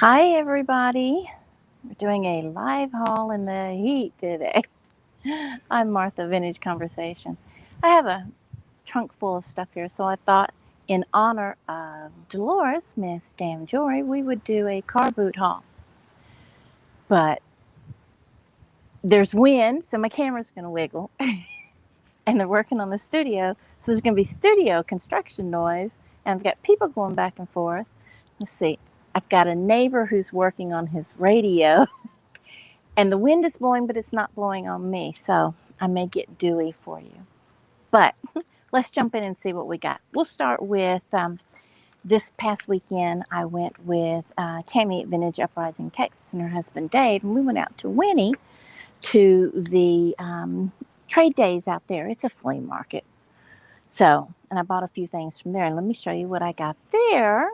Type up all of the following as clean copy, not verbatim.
Hi everybody. We're doing a live haul in the heat today. I'm Martha, Vintage Conversation. I have a trunk full of stuff here, so I thought in honor of Dolores, Miss Damn Jory, we would do a car boot haul. But there's wind, so my camera's going to wiggle. And they're working on the studio, so there's going to be studio construction noise, and I've got people going back and forth. Let's see. I've got a neighbor who's working on his radio. And the wind is blowing, but it's not blowing on me, so I may get dewy for you. But let's jump in and see what we got. We'll start with this past weekend. I went with Tammy at Vintage Uprising Texas and her husband Dave, and we went out to Winnie to the trade days out there. It's a flea market. So, and I bought a few things from there, and let me show you what I got there.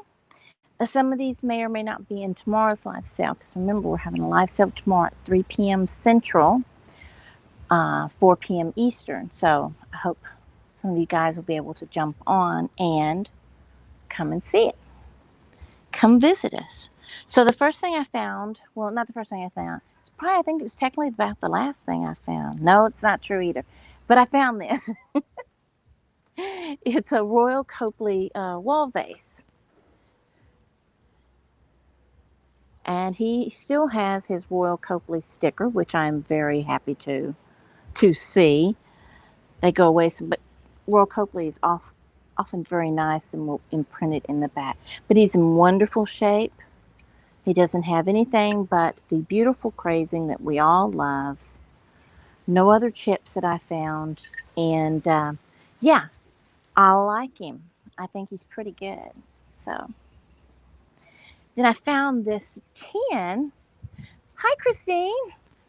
Some of these may or may not be in tomorrow's live sale, because remember, we're having a live sale tomorrow at 3 p.m. Central, 4 p.m. Eastern. So I hope some of you guys will be able to jump on and come and see it. Come visit us. So the first thing I found, well, not the first thing I found, it's probably, I think it was technically about the last thing I found. No, it's not true either. But I found this. It's a Royal Copley wall vase. And he still has his Royal Copley sticker, which I'm very happy to see. They go away some, but Royal Copley is often very nice and will imprint it in the back. But he's in wonderful shape. He doesn't have anything but the beautiful crazing that we all love. No other chips that I found. And yeah, I like him. I think he's pretty good. So then I found this tin. Hi, Christine.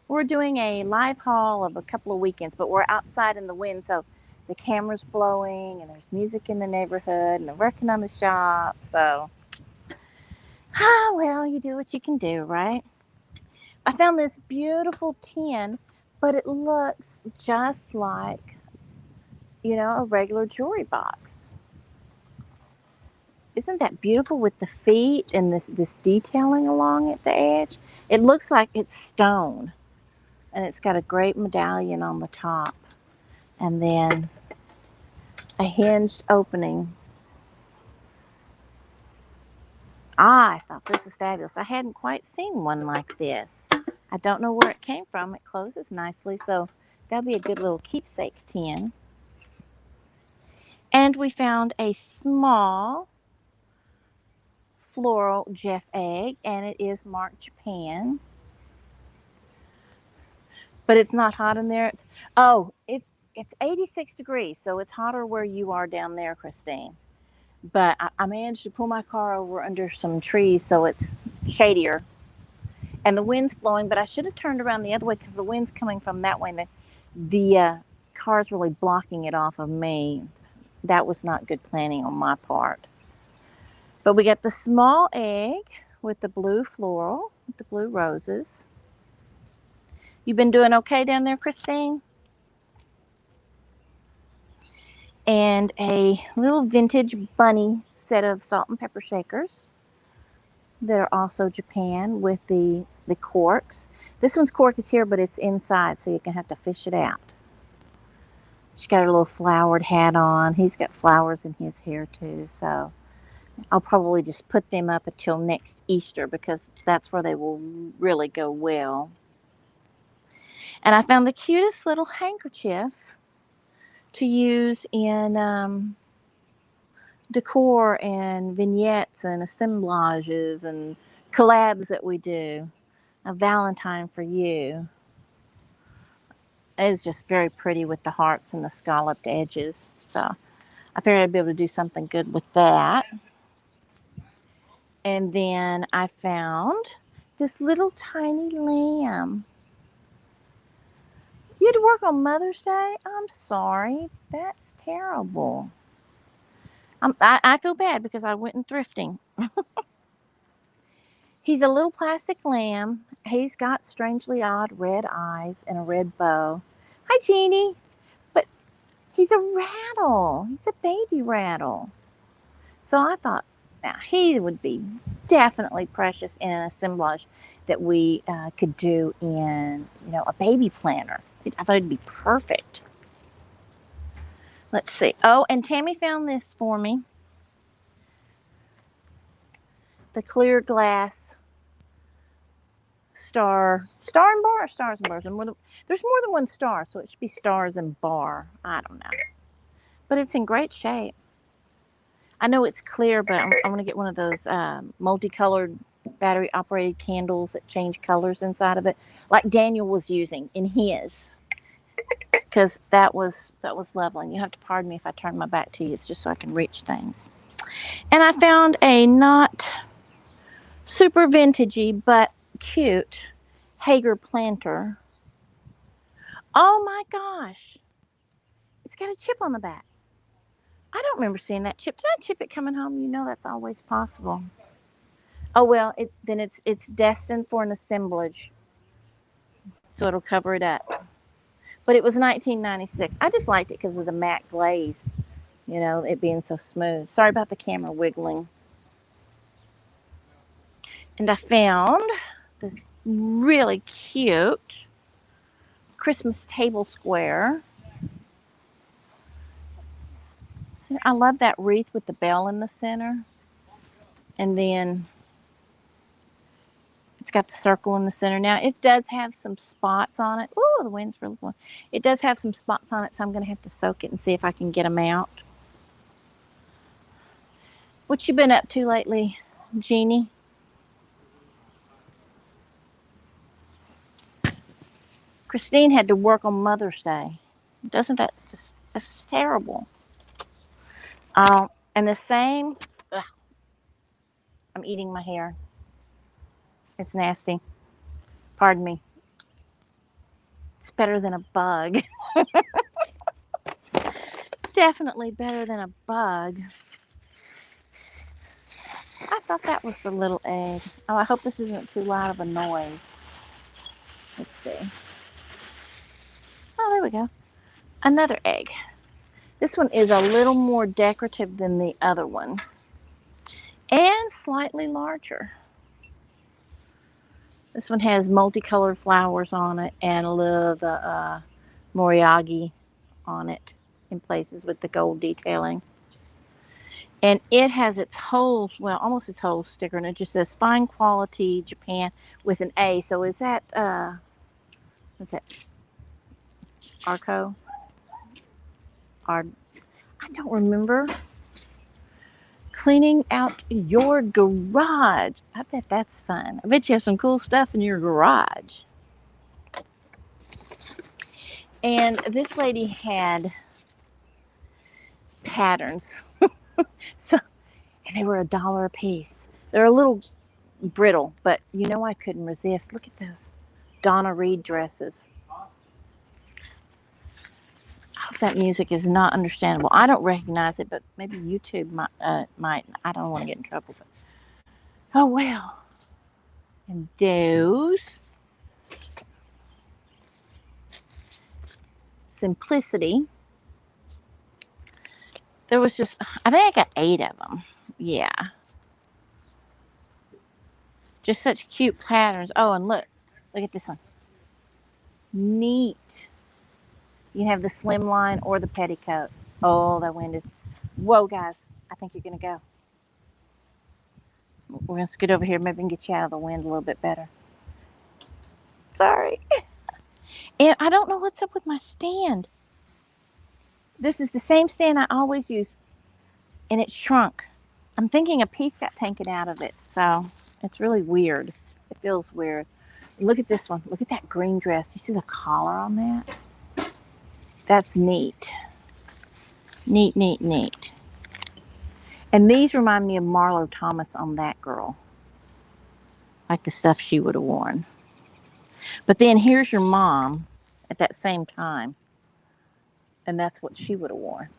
We're doing a live haul of a couple of weekends, but we're outside in the wind, so the camera's blowing, and there's music in the neighborhood, and they're working on the shop, so, well, you do what you can do, right? I found this beautiful tin, but it looks just like, a regular jewelry box. Isn't that beautiful with the feet and this detailing along at the edge? It looks like it's stone. And it's got a great medallion on the top. And then a hinged opening. I thought this was fabulous. I hadn't quite seen one like this. I don't know where it came from. It closes nicely, so that'll be a good little keepsake tin. And we found a small floral Jeff egg, and it is marked Japan. But it's not hot in there. It's 86 degrees, so it's hotter where you are down there, Christine. But I managed to pull my car over under some trees, so it's shadier. And the wind's blowing, but I should have turned around the other way because the wind's coming from that way, and the car's really blocking it off of me. That was not good planning on my part. But we got the small egg with the blue floral, with the blue roses. You been doing okay down there, Christine? And a little vintage bunny set of salt and pepper shakers that are also Japan with the corks. This one's cork is here, but it's inside, so you're going to have to fish it out. She's got her little flowered hat on. He's got flowers in his hair, too, so I'll probably just put them up until next Easter because that's where they will really go well. And I found the cutest little handkerchief to use in decor and vignettes and assemblages and collabs that we do. A Valentine for you. It is just very pretty with the hearts and the scalloped edges. So I figured I'd be able to do something good with that. And then I found this little tiny lamb. You had to work on Mother's Day? I'm sorry. That's terrible. I feel bad because I went thrifting. He's a little plastic lamb. He's got strangely odd red eyes and a red bow. Hi, Jeannie. But he's a rattle. He's a baby rattle. So I thought, now he would be definitely precious in an assemblage that we could do in, a baby planner. I thought it'd be perfect. Let's see. Oh, and Tammy found this for me. The clear glass star and bar, stars and bars. There's more than one star, so it should be stars and bar. I don't know. But it's in great shape. I know it's clear, but I'm going to get one of those multicolored battery-operated candles that change colors inside of it, like Daniel was using in his, because that was lovely. You have to pardon me if I turn my back to you. It's just so I can reach things. And I found a not super vintagey but cute Hager planter. Oh my gosh! It's got a chip on the back. I don't remember seeing that chip. Did I chip it coming home? You know that's always possible. Oh well, then it's destined for an assemblage, so it'll cover it up. But it was 1996. I just liked it because of the matte glaze, it being so smooth. Sorry about the camera wiggling. And I found this really cute Christmas table square. I love that wreath with the bell in the center. And then it's got the circle in the center. Now, it does have some spots on it. Ooh, the wind's really blowing. It does have some spots on it, so I'm going to have to soak it and see if I can get them out. What you been up to lately, Jeannie? Christine had to work on Mother's Day. Doesn't that that's terrible. And the same, I'm eating my hair. It's nasty. Pardon me. It's better than a bug. Definitely better than a bug. I thought that was the little egg. Oh, I hope this isn't too loud of a noise. Let's see. Oh, there we go. Another egg. This one is a little more decorative than the other one. And slightly larger. This one has multicolored flowers on it and a little of the moriage on it in places with the gold detailing. And it has its whole, well, almost its whole sticker, and it just says fine quality Japan with an A. So is that, what's that? Arco? I don't remember. Cleaning out your garage. I bet that's fun. I bet you have some cool stuff in your garage. And this lady had patterns. So, and they were $1 a piece. They're a little brittle, but I couldn't resist. Look at those Donna Reed dresses. I hope that music is not understandable. I don't recognize it, but maybe YouTube might. I don't want to get in trouble. But, oh well. And those. Simplicity. There was just, I think I got 8 of them. Yeah. Just such cute patterns. Oh, and look at this one. Neat. You have the slim line or the petticoat. Oh, that wind is, whoa, guys. I think you're going to go. We're going to scoot over here. Maybe we can get you out of the wind a little bit better. Sorry. And I don't know what's up with my stand. This is the same stand I always use, and it shrunk. I'm thinking a piece got taken out of it, so it's really weird. It feels weird. Look at this one. Look at that green dress. You see the collar on that? That's neat. Neat, neat, neat. And these remind me of Marlo Thomas on that girl. Like the stuff she would have worn. But then here's your mom at that same time. And that's what she would have worn.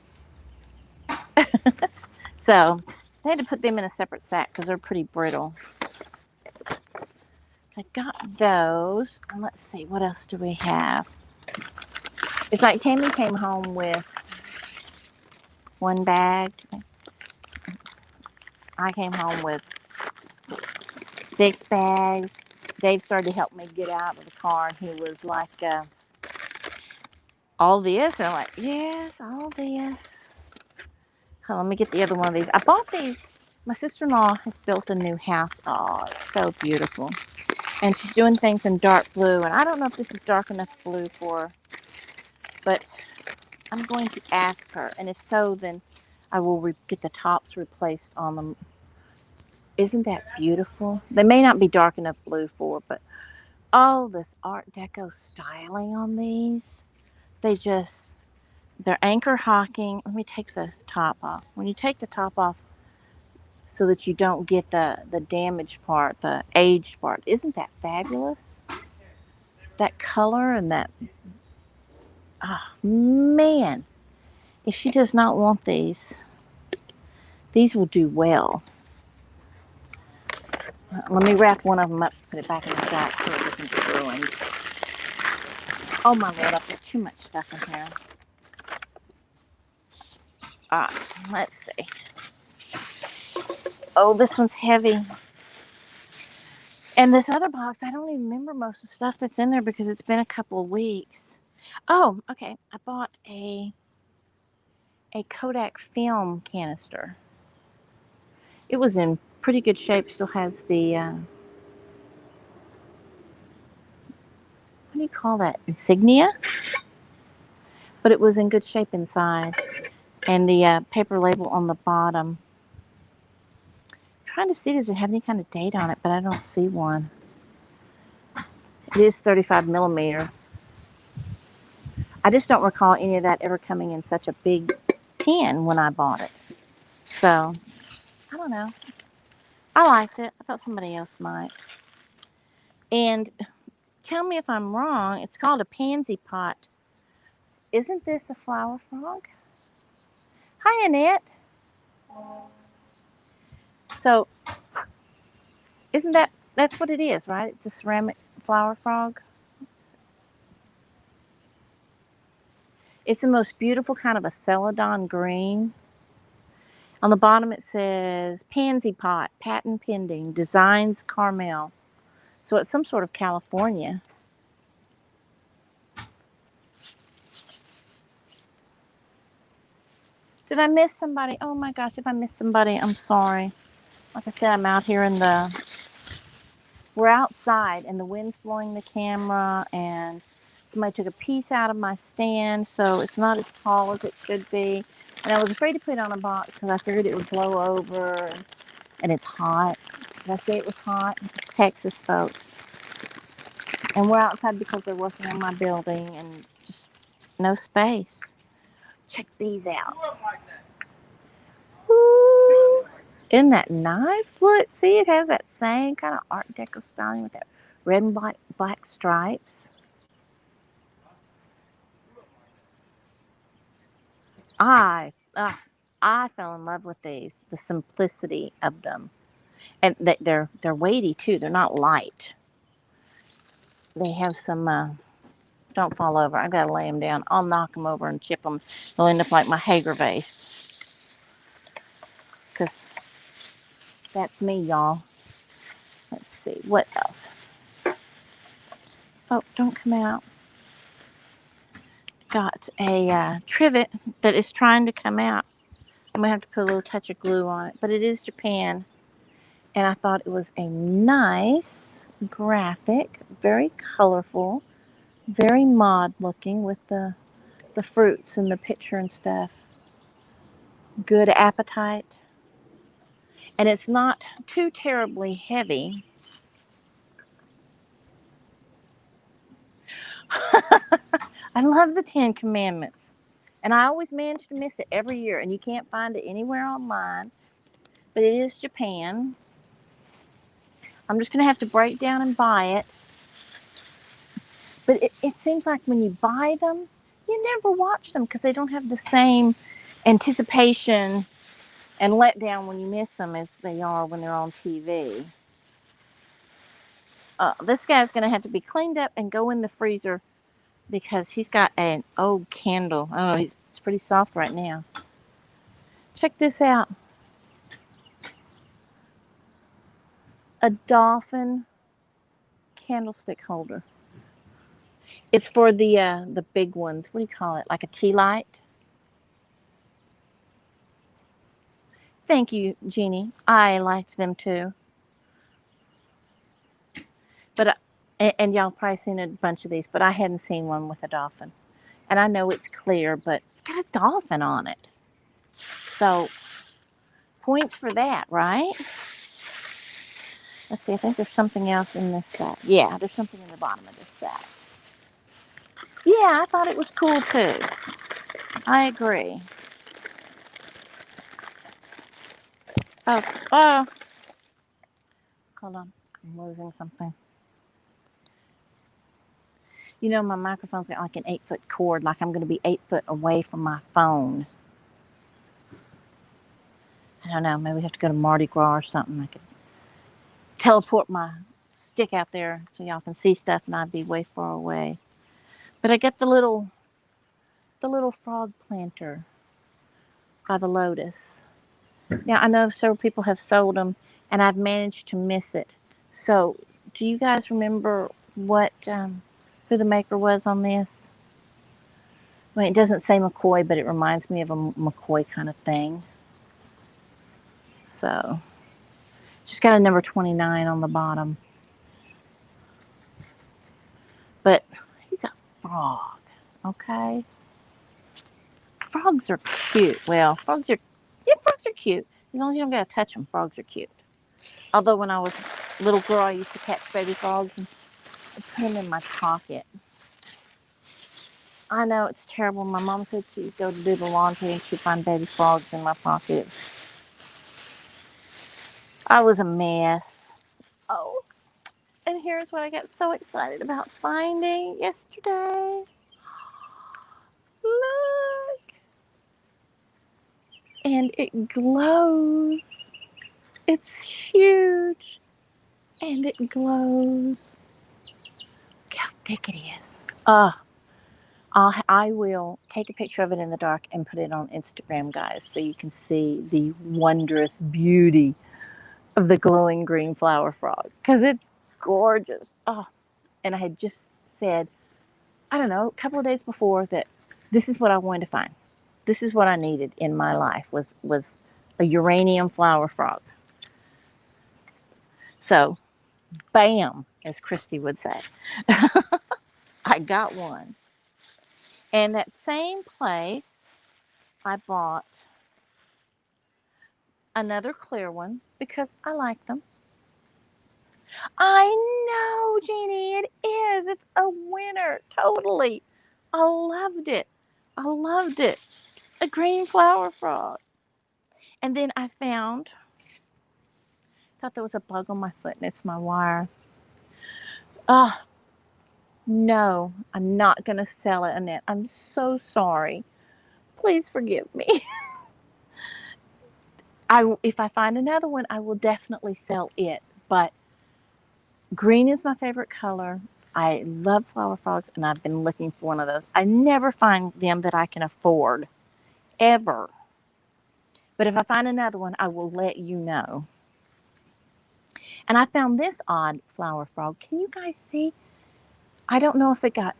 So I had to put them in a separate sack because they're pretty brittle. I got those. And let's see, what else do we have? It's like Tammy came home with one bag. I came home with 6 bags. Dave started to help me get out of the car, and he was like, all this? And I'm like, yes, all this. Oh, let me get the other one of these. I bought these. My sister-in-law has built a new house. Oh, it's so beautiful. And she's doing things in dark blue. And I don't know if this is dark enough blue for her, but I'm going to ask her. And if so, then I will get the tops replaced on them. Isn't that beautiful? They may not be dark enough blue for, but all this Art Deco styling on these. They're anchor hocking. Let me take the top off. When you take the top off so that you don't get the damaged part, the aged part, isn't that fabulous? That color and that, oh man. If she does not want these will do well. Let me wrap one of them up, put it back in the stack so it doesn't get ruined. Oh my Lord, I've got too much stuff in here. Alright, let's see. Oh, this one's heavy. And this other box, I don't even remember most of the stuff that's in there because it's been a couple of weeks. Oh, okay. I bought a Kodak film canister. It was in pretty good shape. Still has the, what do you call that? Insignia? But it was in good shape inside. And the paper label on the bottom. I'm trying to see, does it have any kind of date on it? But I don't see one. It is 35 millimeter. I just don't recall any of that ever coming in such a big tin when I bought it. So, I don't know. I liked it. I thought somebody else might. And tell me if I'm wrong. It's called a Pansy Pot. Isn't this a flower frog? Hi, Annette. So, that's what it is, right? It's a ceramic flower frog. It's the most beautiful kind of a celadon green. On the bottom it says Pansy Pot, patent pending, designs Carmel. So it's some sort of California. Did I miss somebody? Oh my gosh, if I missed somebody, I'm sorry. Like I said, I'm out here we're outside and the wind's blowing the camera and somebody took a piece out of my stand, so it's not as tall as it should be. And I was afraid to put it on a box because I figured it would blow over and it's hot. Did I say it was hot? It's Texas, folks. And we're outside because they're working on my building and just no space. Check these out. Ooh, isn't that nice? Look, see, it has that same kind of Art Deco styling with that red and black stripes. I fell in love with these. The simplicity of them, and they're weighty too. They're not light. They have some. Don't fall over. I gotta lay them down. I'll knock them over and chip them. They'll end up like my Hager vase. Cause that's me, y'all. Let's see what else. Oh, don't come out. Got a trivet that is trying to come out. I'm gonna have to put a little touch of glue on it, but it is Japan, and I thought it was a nice graphic, very colorful, very mod looking with the fruits and the picture and stuff. Good appetite, and it's not too terribly heavy. I love the 10 Commandments. And I always manage to miss it every year. And you can't find it anywhere online. But it is Japan. I'm just going to have to break down and buy it. But it seems like when you buy them, you never watch them because they don't have the same anticipation and letdown when you miss them as they are when they're on TV. This guy's going to have to be cleaned up and go in the freezer because he's got an old candle. Oh, it's pretty soft right now. Check this out. a Dolphin candlestick holder. It's for the big ones. What do you call it? Like a tea light? Thank you, Jeannie. I liked them too. But and y'all probably seen a bunch of these, but I hadn't seen one with a dolphin. And I know it's clear, but it's got a dolphin on it. So points for that, right? Let's see, I think there's something else in this set. Yeah, there's something in the bottom of this set. Yeah, I thought it was cool too. I agree. Oh, hold on. I'm losing something. You know, my microphone's got like an 8-foot cord, like I'm going to be 8 foot away from my phone. I don't know, maybe we have to go to Mardi Gras or something. I could teleport my stick out there so y'all can see stuff and I'd be way far away. But I got the little frog planter by the Lotus. Now, I know several people have sold them, and I've managed to miss it. So, do you guys remember what who the maker was on this? I mean, it doesn't say McCoy, but it reminds me of a McCoy kind of thing. So, just got a number 29 on the bottom. But he's a frog, okay? Frogs are cute. Well, frogs are cute. As long as you don't gotta touch them, frogs are cute. Although when I was a little girl, I used to catch baby frogs and put them in my pocket. I know it's terrible. My mom said she'd go to do the laundry and she'd find baby frogs in my pocket. I was a mess. Oh, and here's what I got so excited about finding yesterday. Look. And it glows. It's huge. And it glows. Look how thick it is. I will take a picture of it in the dark and put it on Instagram, guys, so you can see the wondrous beauty of the glowing green flower frog, because it's gorgeous. Oh, and I had just said, I don't know, a couple of days before that this is what I wanted to find. This is what I needed in my life was a uranium flower frog. So, bam, as Christy would say. I got one. And that same place, I bought another clear one because I like them. I know, Jeannie, it is. It's a winner. Totally. I loved it. I loved it. A green flower frog. And then I thought there was a bug on my foot and it's my wire. No, I'm not going to sell it, Annette. I'm so sorry. Please forgive me. If I find another one, I will definitely sell it. But green is my favorite color. I love flower frogs, and I've been looking for one of those. I never find them that I can afford, ever. But if I find another one, I will let you know. And I found this odd flower frog. Can you guys see? I don't know if it got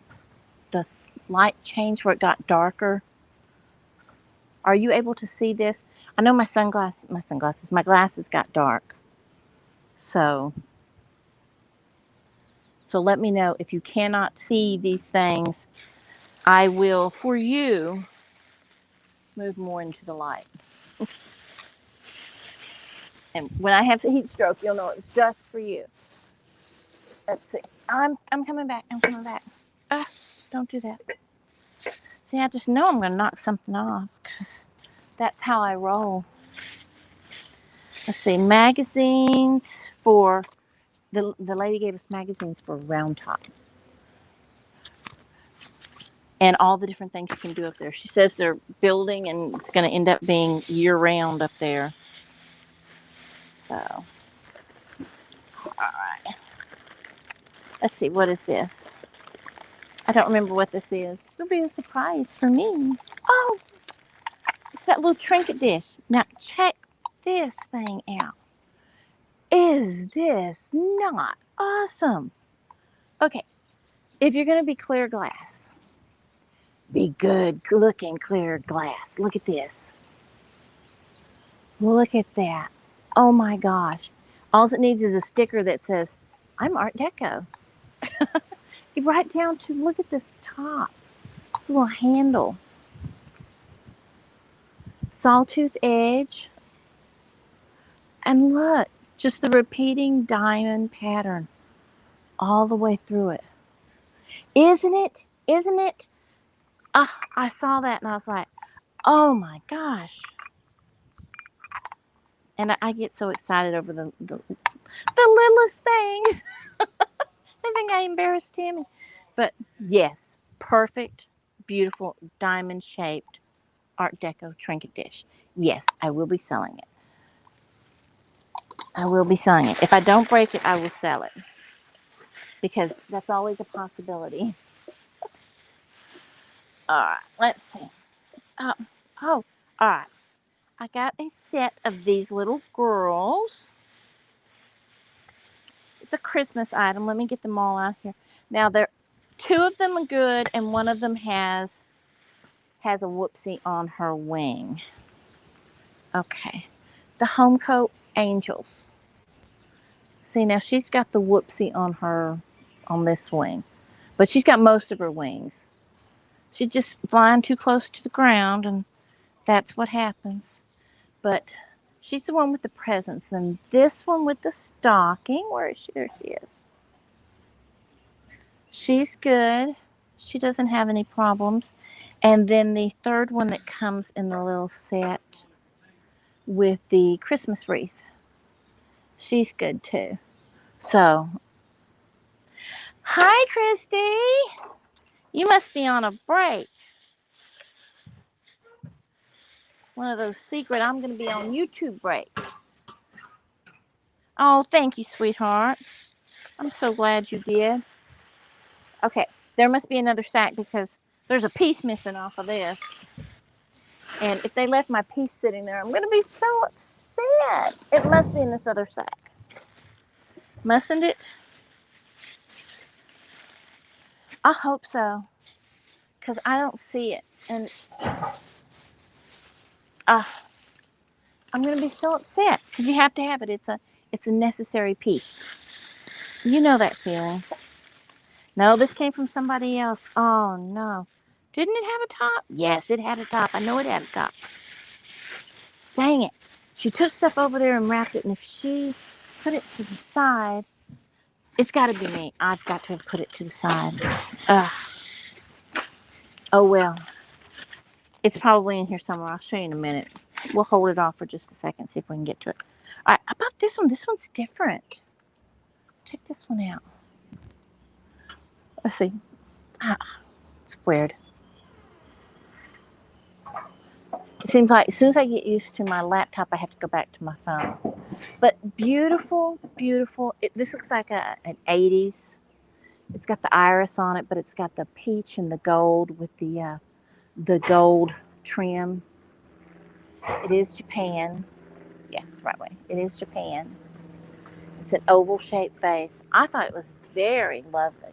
the light changed where it got darker. Are you able to see this? I know my glasses got dark. So let me know if you cannot see these things. I will, for you, move more into the light. And when I have a heat stroke, you'll know it's just for you. Let's see. I'm coming back. I'm coming back. Don't do that. See, I just know I'm going to knock something off because that's how I roll. Let's see. Magazines for the lady gave us magazines for Round Top. And all the different things you can do up there. She says they're building and it's going to end up being year-round up there. So, all right. Let's see, what is this? I don't remember what this is. It'll be a surprise for me. Oh, it's that little Trinket Dish. Now, check this thing out. Isn't Is this not awesome? Okay, if you're going to be clear glass, be good looking clear glass. Look at this. Look at that. Oh my gosh. All it needs is a sticker that says, I'm Art Deco. Right down to, look at this top. This little handle. Sawtooth edge. And look, just the repeating diamond pattern all the way through it. Isn't it? Isn't it? I saw that and I was like, oh my gosh. And I get so excited over the littlest things. I think I embarrassed Tammy. But yes, perfect, beautiful, diamond-shaped Art Deco trinket dish. Yes, I will be selling it. I will be selling it. If I don't break it, I will sell it. Because that's always a possibility. All right, let's see. All right. I got a set of these little girls. It's a Christmas item. Let me get them all out here. Now, two of them are good, and one of them has a whoopsie on her wing. Okay. The Home Coat Angels. See, now she's got the whoopsie on this wing. But she's got most of her wings. She's just flying too close to the ground, and that's what happens. But she's the one with the presents, and this one with the stocking. Where is she? There she is. She's good. She doesn't have any problems. And then the third one that comes in the little set with the Christmas wreath. She's good too. So, hi, Christy. You must be on a break. One of those secret, I'm going to be on YouTube breaks. Oh, thank you, sweetheart. I'm so glad you did. Okay, there must be another sack because there's a piece missing off of this. And if they left my piece sitting there, I'm going to be so upset. It must be in this other sack. Mustn't it? I hope so. Because I don't see it. And I'm going to be so upset. Because you have to have it. It's a necessary piece. You know that feeling. No, this came from somebody else. Oh, no. Didn't it have a top? Yes, it had a top. I know it had a top. Dang it. She took stuff over there and wrapped it. And if she put it to the side, it's got to be me. I've got to have put it to the side. Ugh. Oh, well. It's probably in here somewhere. I'll show you in a minute. We'll hold it off for just a second, see if we can get to it. All right, how about this one? This one's different. Check this one out. Let's see. It's weird. It seems like as soon as I get used to my laptop, I have to go back to my phone. But beautiful, beautiful. This looks like an 80s. It's got the iris on it, but it's got the peach and the gold with the gold trim. It is Japan. Yeah, right way. It is Japan. It's an oval-shaped vase. I thought it was very lovely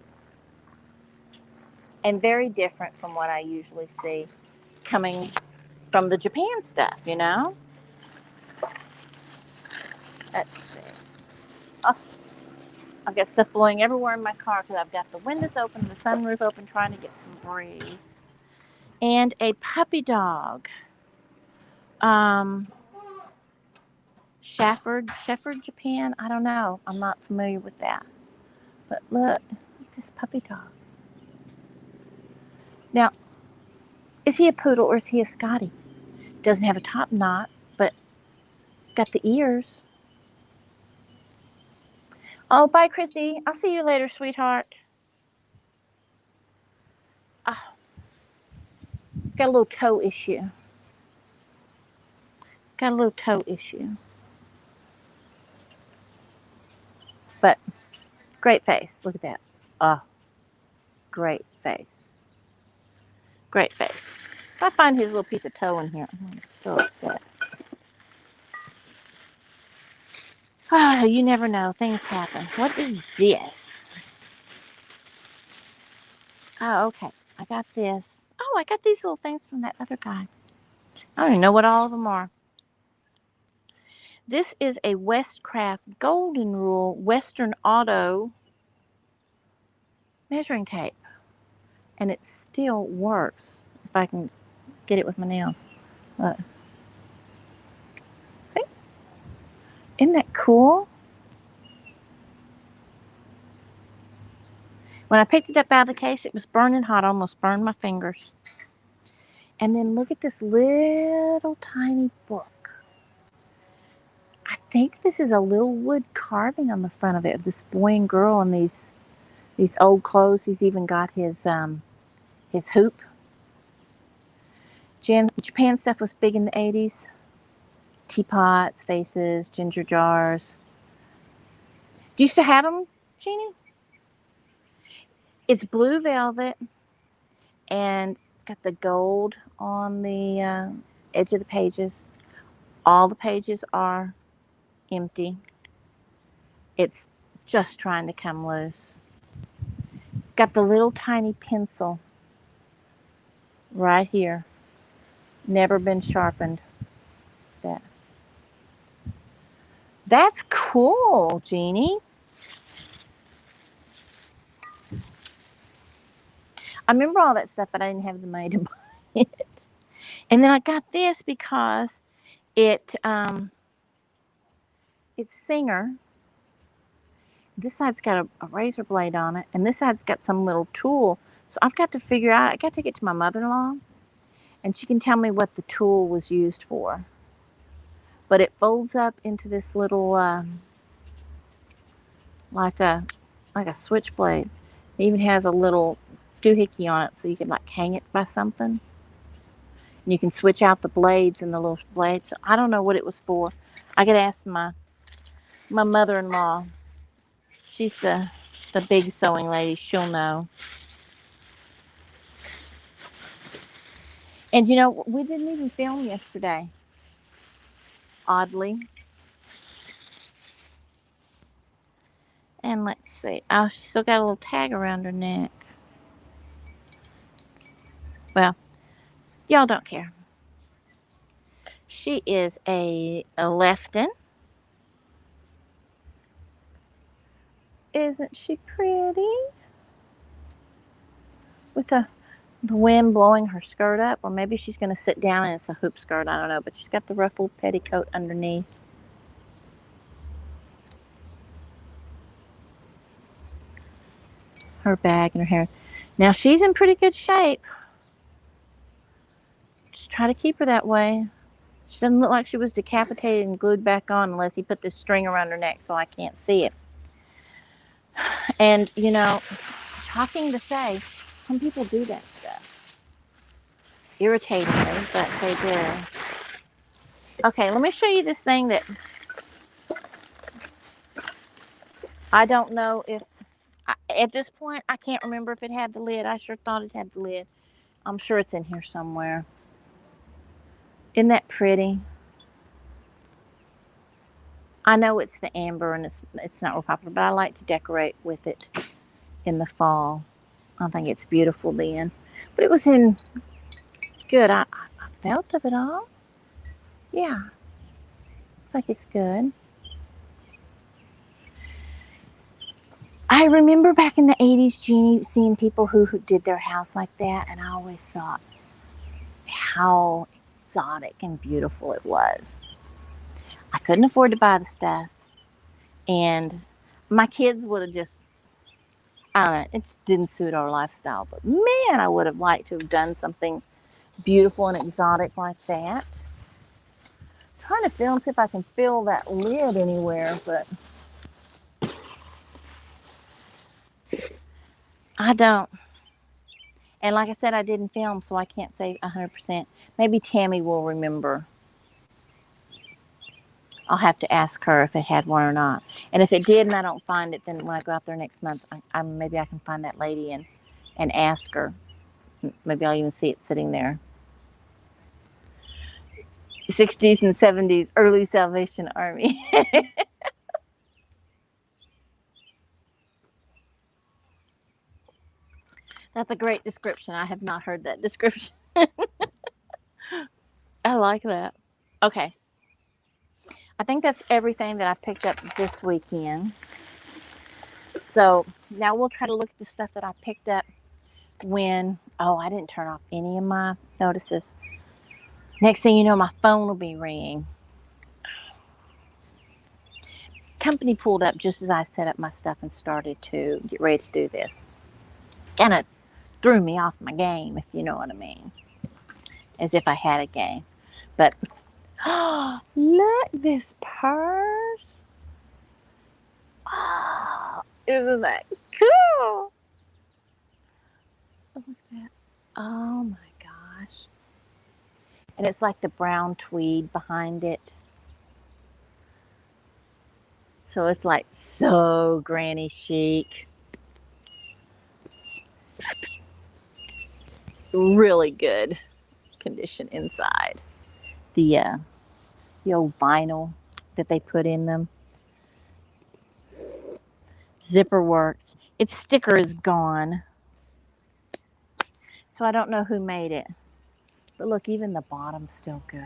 and very different from what I usually see coming from the Japan stuff, you know? Let's see. Oh, I've got stuff blowing everywhere in my car because I've got the windows open, the sunroof open, trying to get some breeze. And a puppy dog. Shefford, Japan? I don't know. I'm not familiar with that. But look at this puppy dog. Now, is he a poodle or is he a Scotty? Doesn't have a top knot, but it's got the ears. Oh, bye, Christy. I'll see you later, sweetheart. It's got a little toe issue. Got a little toe issue. But great face. Look at that. Oh, great face. Great face. If I find his little piece of toe in here, I'm so upset. Oh, you never know. Things happen. What is this? Oh, okay. I got this. Oh, I got these little things from that other guy. I don't even know what all of them are. This is a Westcraft Golden Rule Western Auto measuring tape. And it still works if I can get it with my nails. Look. See? Isn't that cool? When I picked it up out of the case, it was burning hot, almost burned my fingers. And then look at this little tiny book. I think this is a little wood carving on the front of it of this boy and girl in these old clothes. He's even got his hoop. Japan stuff was big in the 80s. Teapots, vases, ginger jars. Do you used to have them, Jeannie? It's blue velvet, and it's got the gold on the edge of the pages. All the pages are empty. It's just trying to come loose. Got the little tiny pencil right here. Never been sharpened. That's cool, Jeannie. I remember all that stuff, but I didn't have the money to buy it. And then I got this because it's Singer. This side's got a razor blade on it, and this side's got some little tool. So I've got to figure out, I got to take it to my mother-in-law, and she can tell me what the tool was used for. But it folds up into this little, like a switchblade. It even has a little doohickey on it, so you can like hang it by something. And you can switch out the blades and the little blades. So I don't know what it was for. I could ask my mother-in-law. She's the big sewing lady. She'll know. And you know, we didn't even film yesterday. Oddly. And let's see. Oh, she still got a little tag around her neck. Well, y'all don't care. She is a Lefton. Isn't she pretty? With the wind blowing her skirt up. Or maybe she's going to sit down and it's a hoop skirt. I don't know. But she's got the ruffled petticoat underneath. Her bag and her hair. Now she's in pretty good shape. Just try to keep her that way. She doesn't look like she was decapitated and glued back on unless he put this string around her neck so I can't see it. And, you know, shocking to say, some people do that stuff. Irritatingly, but they do. Okay, let me show you this thing that I don't know if, at this point, I can't remember if it had the lid. I sure thought it had the lid. I'm sure it's in here somewhere. Isn't that pretty? I know it's the amber and it's not real popular, but I like to decorate with it in the fall. I think it's beautiful then. But it was in good. I felt of it all. Yeah. Looks like it's good. I remember back in the 80s, Jeannie, seeing people who did their house like that, and I always thought how exotic and beautiful it was. I couldn't afford to buy the stuff, and my kids would have just, I don't know, it didn't suit our lifestyle, but man, I would have liked to have done something beautiful and exotic like that. I'm trying to feel and see if I can feel that lid anywhere, but I don't. And like I said, I didn't film, so I can't say 100%. Maybe Tammy will remember. I'll have to ask her if it had one or not. And if it did and I don't find it, then when I go out there next month, maybe I can find that lady and ask her. Maybe I'll even see it sitting there. 60s and 70s, early Salvation Army. That's a great description. I have not heard that description. I like that. Okay. I think that's everything that I picked up this weekend. So now we'll try to look at the stuff that I picked up when, oh, I didn't turn off any of my notices. Next thing you know, my phone will be ringing. Company pulled up just as I set up my stuff and started to get ready to do this. Kind of threw me off my game, if you know what I mean. As if I had a game. But, oh, look, this purse. Oh, isn't that cool? Look at that. Oh my gosh. And it's like the brown tweed behind it. So it's like so granny chic. Really good condition inside. The old vinyl that they put in them. Zipper works. Its sticker is gone. So I don't know who made it. But look, even the bottom's still good.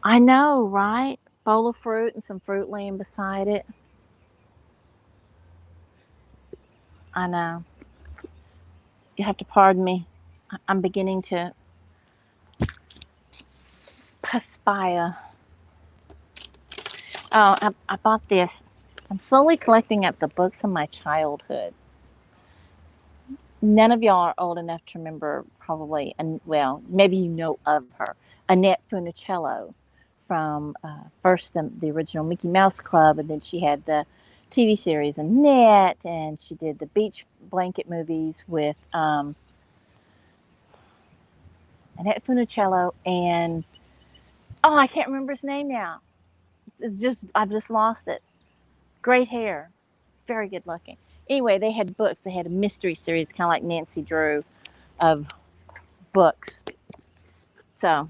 I know, right? Bowl of fruit and some fruit laying beside it. I know. You have to pardon me. I'm beginning to perspire. Oh, I bought this. I'm slowly collecting up the books of my childhood. None of y'all are old enough to remember probably, and well, maybe you know of her, Annette Funicello from first the original Mickey Mouse Club, and then she had the TV series Annette, and she did the beach blanket movies with Annette Funicello and, oh, I can't remember his name now. I've just lost it. Great hair, very good looking. Anyway, they had books. They had a mystery series, kind of like Nancy Drew, of books. So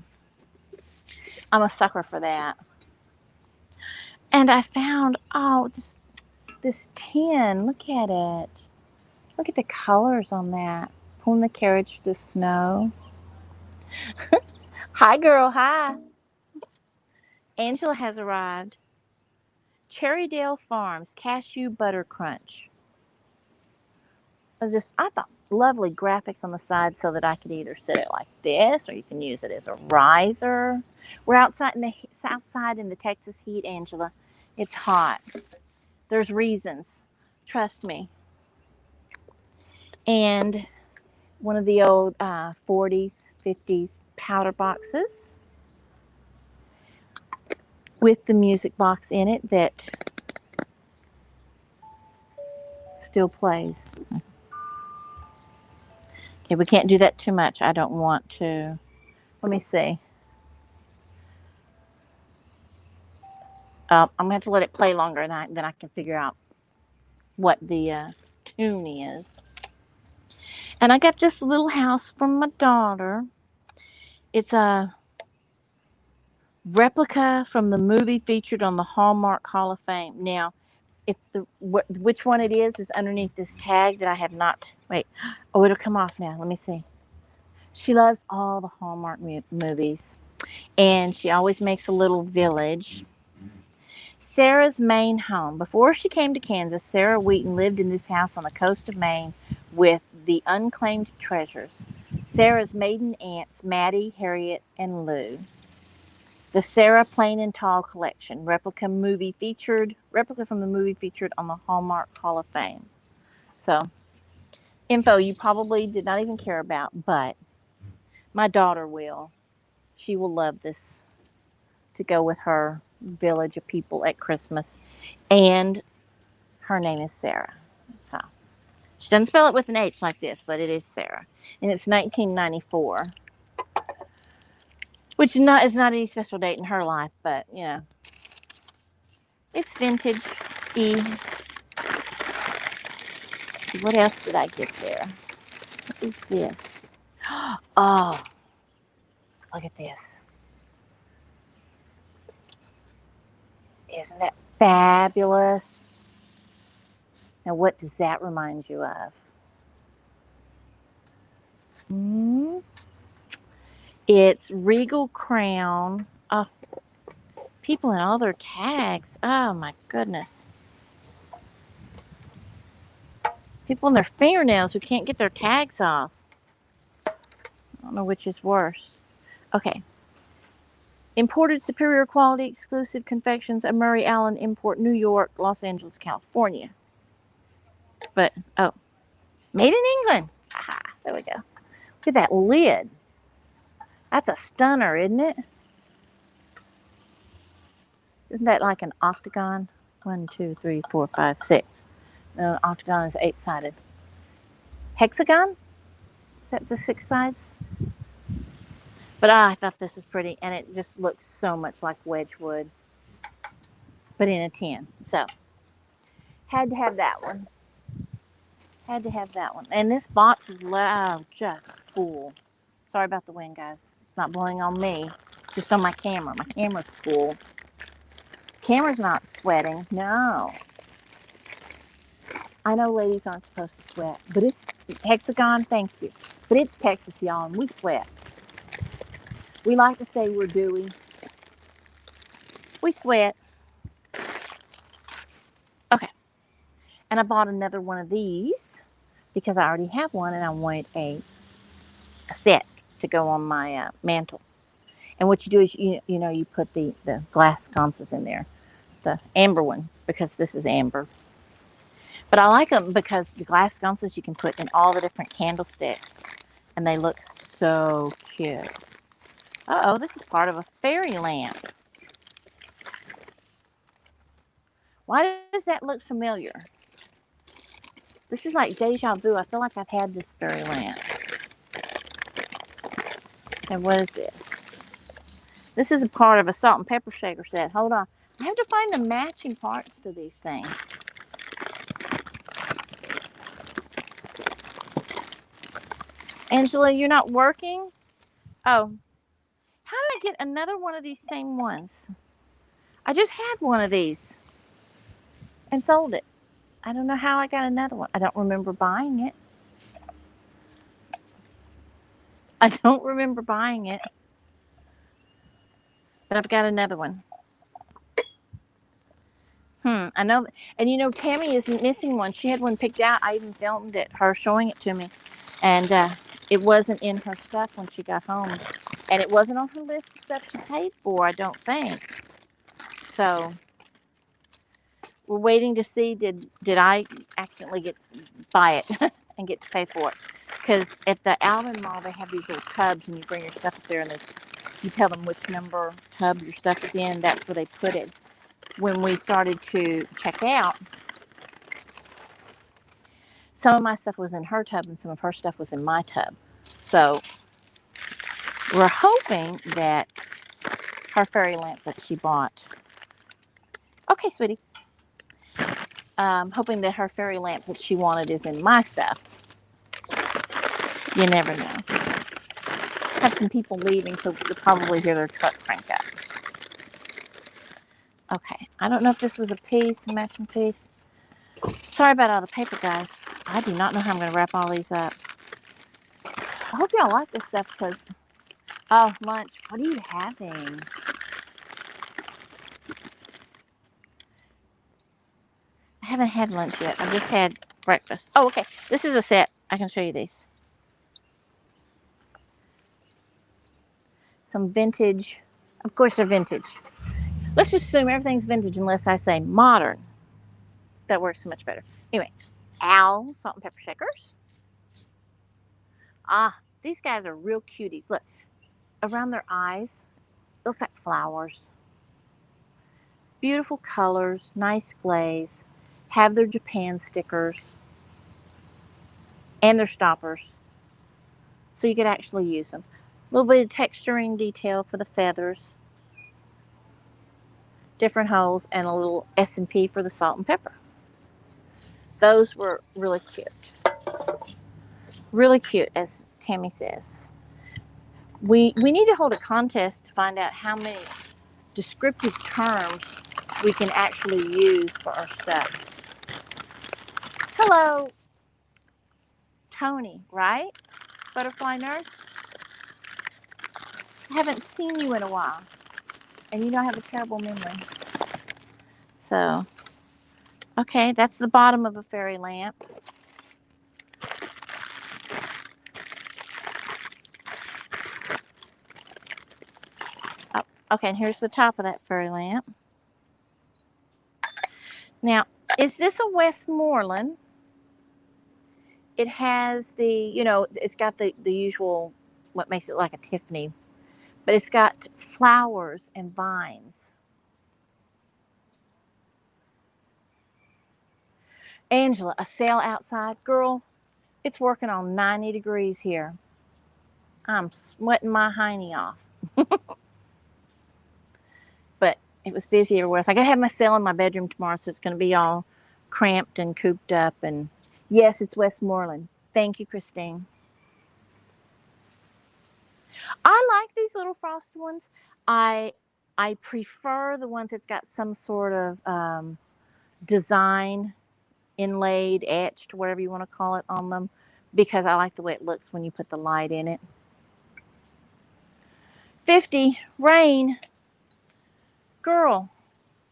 I'm a sucker for that. And I found, oh, this tin. Look at it. Look at the colors on that. Pulling the carriage through the snow. Hi, girl. Hi. Angela has arrived. Cherrydale Farms Cashew Butter Crunch. I thought, lovely graphics on the side so that I could either sit it like this or you can use it as a riser. We're outside in the south side in the Texas heat, Angela. It's hot. There's reasons. Trust me. And one of the old 40s, 50s powder boxes with the music box in it that still plays. Okay, we can't do that too much. I don't want to. Let me see. I'm going to have to let it play longer, and then I can figure out what the tune is. And I got this little house from my daughter. It's a replica from the movie featured on the Hallmark Hall of Fame. Now, which one it is underneath this tag that I have not. Wait. Oh, it'll come off now. Let me see. She loves all the Hallmark movies, and she always makes a little village. Sarah's Maine home. Before she came to Kansas, Sarah Wheaton lived in this house on the coast of Maine with the unclaimed treasures. Sarah's maiden aunts, Maddie, Harriet, and Lou. The Sarah Plain and Tall collection, replica from the movie featured on the Hallmark Hall of Fame. So, info you probably did not even care about, but my daughter will. She will love this to go with her village of people at Christmas. And her name is Sarah. So she doesn't spell it with an H like this, but it is Sarah. And it's 1994. Which is not any special date in her life, but you know. It's vintage E. What else did I get there? What is this? Oh, look at this. Isn't that fabulous? Now, what does that remind you of? It's Regal Crown. Oh, people and all their tags. Oh my goodness. People and their fingernails who can't get their tags off. I don't know which is worse. Okay. Imported superior quality exclusive confections at Murray Allen Import, New York, Los Angeles, California. But, oh, made in England. Aha, there we go. Look at that lid. That's a stunner, isn't it? Isn't that like an octagon? 1, 2, 3, 4, 5, 6. No, an octagon is 8-sided. Hexagon? That's the 6 sides. But I thought this was pretty, and it just looks so much like Wedgwood, but in a tin. So, had to have that one. Had to have that one. And this box is loud, just full. Sorry about the wind, guys. It's not blowing on me, just on my camera. My camera's full. Camera's not sweating. No. I know ladies aren't supposed to sweat, but it's Hexagon, thank you. But it's Texas, y'all, and we sweat. We like to say we're dewy. We sweat. Okay. And I bought another one of these because I already have one and I wanted a set to go on my mantle. And what you do is, you put the glass sconces in there. The amber one, because this is amber. But I like them because the glass sconces you can put in all the different candlesticks. And they look so cute. Uh-oh, this is part of a fairy lamp. Why does that look familiar? This is like deja vu. I feel like I've had this fairy lamp. And what is this? This is a part of a salt and pepper shaker set. Hold on. I have to find the matching parts to these things. Angela, you're not working? Oh. How did I get another one of these same ones? I just had one of these and sold it. I don't know how I got another one. I don't remember buying it. I don't remember buying it. But I've got another one. I know. And Tammy is missing one. She had one picked out. I even filmed it, her showing it to me. And it wasn't in her stuff when she got home. And it wasn't on her list of stuff she paid for, I don't think. So we're waiting to see, did I accidentally buy it and get to pay for it? Because at the Alvin Mall, they have these little tubs, and you bring your stuff up there, and you tell them which number tub your stuff is in. That's where they put it. When we started to check out, some of my stuff was in her tub, and some of her stuff was in my tub. So we're hoping that her fairy lamp that she bought. Okay, sweetie. Hoping that her fairy lamp that she wanted is in my stuff. You never know. Have some people leaving, so you'll probably hear their truck crank up. Okay, I don't know if this was a matching piece. Sorry about all the paper, guys. I do not know how I'm going to wrap all these up. I hope y'all like this stuff because, oh, lunch. What are you having? I haven't had lunch yet. I just had breakfast. Oh, okay. This is a set. I can show you these. Some vintage. Of course, they're vintage. Let's just assume everything's vintage unless I say modern. That works so much better. Anyway, Al salt and pepper shakers. Ah, these guys are real cuties. Look, around their eyes, it looks like flowers. Beautiful colors, nice glaze. Have their Japan stickers and their stoppers, so you could actually use them. A little bit of texturing detail for the feathers. Different holes and a little S&P for the salt and pepper. Those were really cute. Really cute, as Tammy says. We need to hold a contest to find out how many descriptive terms we can actually use for our stuff. Hello, Tony, right? Butterfly Nurse? I haven't seen you in a while. And you know I have a terrible memory. So, okay, that's the bottom of a fairy lamp. Oh, okay, and here's the top of that fairy lamp. Now, is this a Westmoreland? It has the, you know, it's got the usual, what makes it like a Tiffany, but it's got flowers and vines. Angela, a sale outside? Girl, it's working on 90 degrees here. I'm sweating my hiney off. But it was busy everywhere. So I got to have my sale in my bedroom tomorrow, so it's going to be all cramped and cooped up. And yes, it's Westmoreland. Thank you, Christine. I like these little frosted ones. I prefer the ones that's got some sort of design, inlaid, etched, whatever you want to call it, on them, because I like the way it looks when you put the light in it. 50, rain. Girl,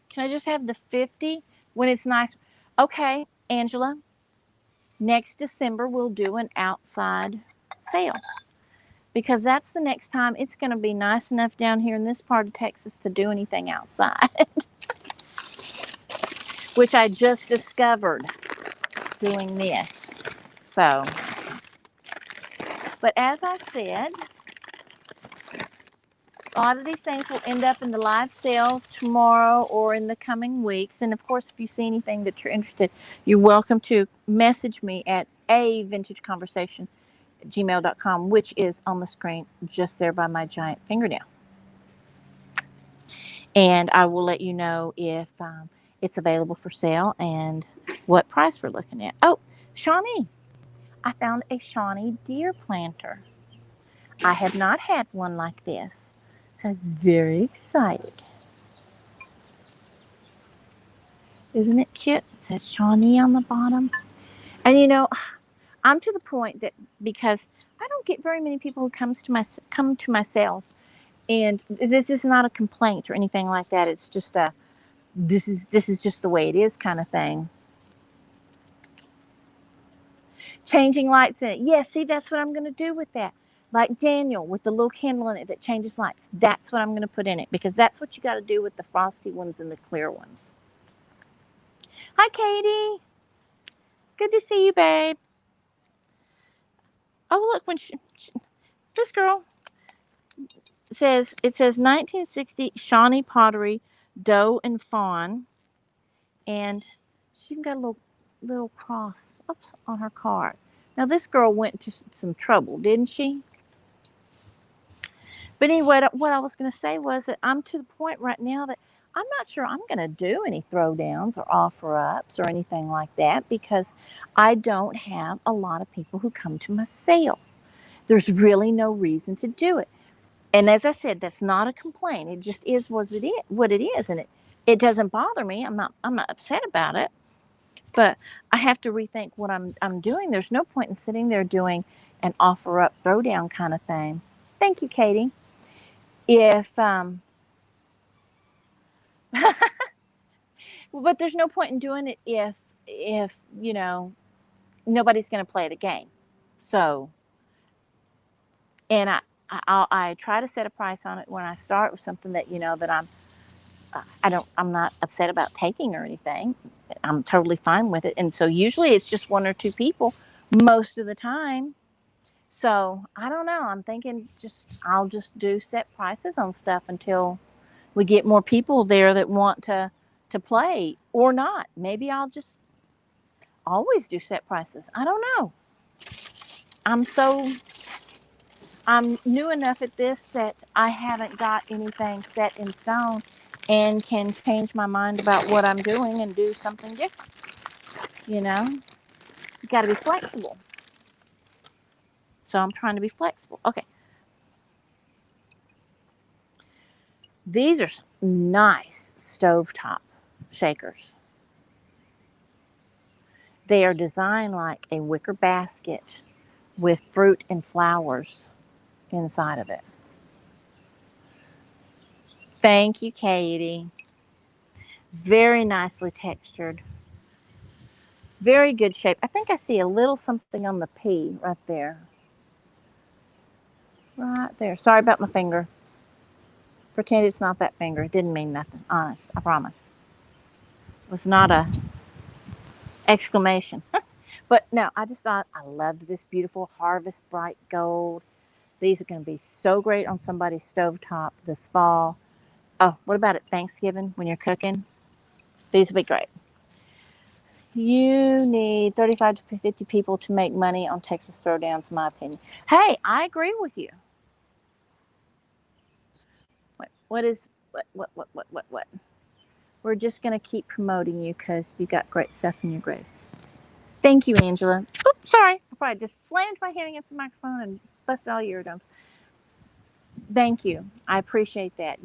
can I just have the 50 when it's nice? Okay, Angela, next December we'll do an outside sale, because that's the next time it's going to be nice enough down here in this part of Texas to do anything outside. Which I just discovered doing this. So, but as I said, a lot of these things will end up in the live sale tomorrow or in the coming weeks. And of course, if you see anything that you're interested, you're welcome to message me at avintageconversation@gmail.com, which is on the screen just there by my giant fingernail. And I will let you know if it's available for sale and what price we're looking at. Oh, Shawnee. I found a Shawnee deer planter. I have not had one like this, so I was very excited. Isn't it cute? It says Shawnee on the bottom. And you know, I'm to the point that, because I don't get very many people who come to my sales, and this is not a complaint or anything like that. It's just a this is just the way it is kind of thing. Changing lights in it. Yeah, see, that's what I'm going to do with that. Like Daniel with the little candle in it that changes lights. That's what I'm going to put in it, because that's what you got to do with the frosty ones and the clear ones. Hi, Katie. Good to see you, babe. Oh, look, when this girl says, it says 1960 Shawnee pottery, dough and fawn, and she's even got a little cross on her card. Now this girl went to some trouble, didn't she? But anyway, what I was going to say was that I'm to the point right now that I'm not sure I'm going to do any throwdowns or offer ups or anything like that, because I don't have a lot of people who come to my sale. There's really no reason to do it. And as I said, that's not a complaint. It just is what it is, and it doesn't bother me. I'm not upset about it. But I have to rethink what I'm doing. There's no point in sitting there doing an offer up throwdown kind of thing. Thank you, Katie. If but there's no point in doing it if you know nobody's going to play the game. So, and I try to set a price on it when I start with something that that I'm not upset about taking or anything. I'm totally fine with it. And so usually it's just one or two people most of the time. So I don't know. I'm thinking I'll just do set prices on stuff until we get more people there that want to play, or not. Maybe I'll just always do set prices. I don't know. I'm new enough at this that I haven't got anything set in stone and can change my mind about what I'm doing and do something different. You got to be flexible. So I'm trying to be flexible. Okay. These are nice stovetop shakers. They are designed like a wicker basket with fruit and flowers inside of it. Thank you, Katie. Very nicely textured. Very good shape. I think I see a little something on the P right there. Right there. Sorry about my finger. Pretend it's not that finger. It didn't mean nothing. Honest. I promise. It was not a exclamation. But no, I just thought I loved this beautiful Harvest Bright Gold. These are going to be so great on somebody's stovetop this fall. Oh, what about at Thanksgiving when you're cooking? These will be great. You need 35 to 50 people to make money on Texas Throwdowns, in my opinion. Hey, I agree with you. What? We're just going to keep promoting you because you got great stuff in your graves. Thank you, Angela. Oops, sorry. I probably just slammed my hand against the microphone and busted all your eardrums. Thank you. I appreciate that.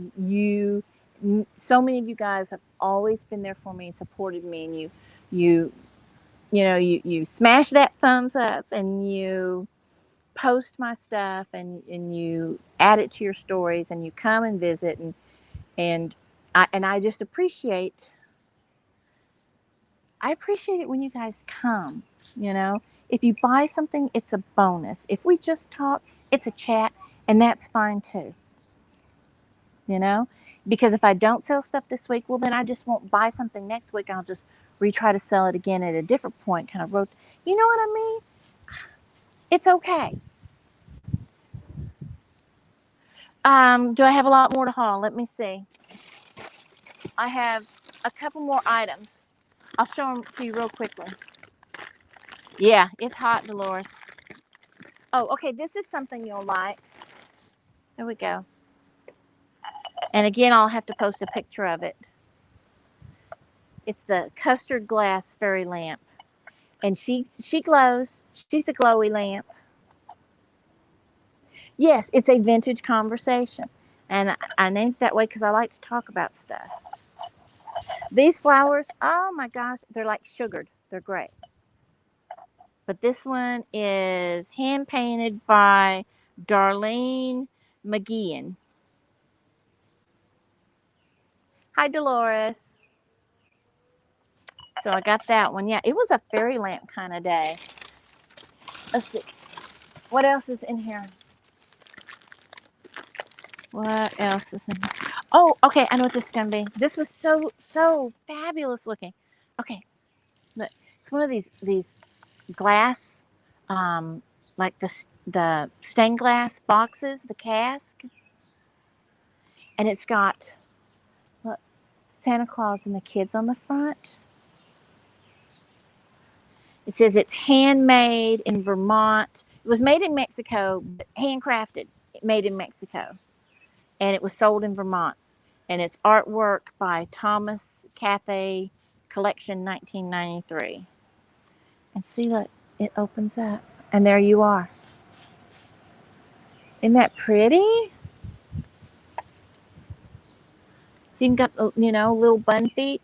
So many of you guys have always been there for me and supported me, and you smash that thumbs up and you post my stuff and you add it to your stories and you come and visit and I just appreciate it when you guys come. If you buy something, it's a bonus. If we just talk, it's a chat, and that's fine too. Because if I don't sell stuff this week, well, then I just won't buy something next week. I'll just retry to sell it again at a different point, kind of you know what I mean? It's okay. Do I have a lot more to haul? Let me see. I have a couple more items. I'll show them to you real quickly. Yeah, it's hot, Dolores. Oh, okay, this is something you'll like. There we go. And again, I'll have to post a picture of it. It's the Custard glass fairy lamp. And she glows. She's a glowy lamp. Yes, it's a vintage conversation. And I named it that way because I like to talk about stuff. These flowers, oh my gosh, they're like sugared. They're great. But this one is hand painted by Darlene McGeehan. Hi, Dolores. So I got that one. Yeah, it was a fairy lamp kind of day. Let's see. What else is in here? What else is in here? Oh, okay. I know what this is going to be. This was so fabulous looking. Okay. Look, it's one of these glass, like the stained glass boxes, the cask. And it's got, look, Santa Claus and the kids on the front. It says it's handmade in Vermont. It was made in Mexico, but handcrafted, made in Mexico. And it was sold in Vermont. And it's artwork by Thomas Cathay, collection 1993. And see, look, it opens up. And there you are. Isn't that pretty? Even got, little bun feet.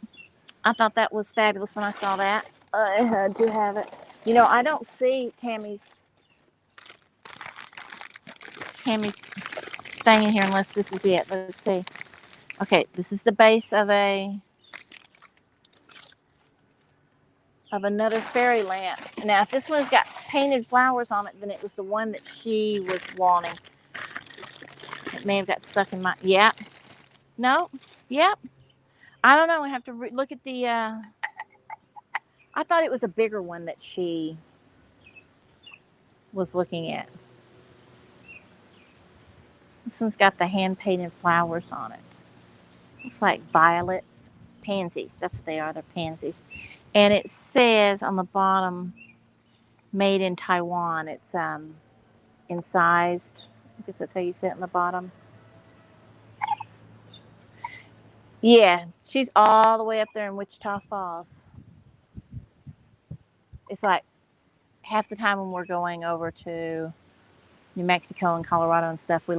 I thought that was fabulous when I saw that. I do have it. I don't see Tammy's thing in here unless this is it. Let's see. Okay, this is the base of another fairy lamp. Now, if this one's got painted flowers on it, then it was the one that she was wanting. It may have got stuck in my, yeah. No, yep. I don't know. We have to look at the, I thought it was a bigger one that she was looking at. This one's got the hand-painted flowers on it. Looks like violets, pansies. That's what they are. They're pansies. And it says on the bottom, made in Taiwan. It's incised. Just to tell you, sit on the bottom. Yeah, she's all the way up there in Wichita Falls. It's like half the time when we're going over to New Mexico and Colorado and stuff, we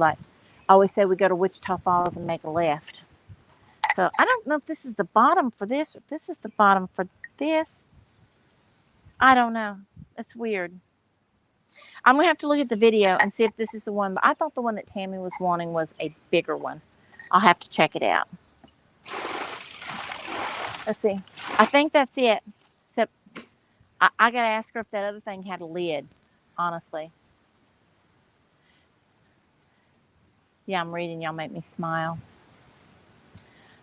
always say we go to Wichita Falls and make a left. So I don't know if this is the bottom for this or if this is the bottom for this. I don't know. It's weird. I'm going to have to look at the video and see if this is the one. But I thought the one that Tammy was wanting was a bigger one. I'll have to check it out. Let's see. I think that's it. Except I got to ask her if that other thing had a lid, honestly. Yeah, I'm reading. Y'all make me smile.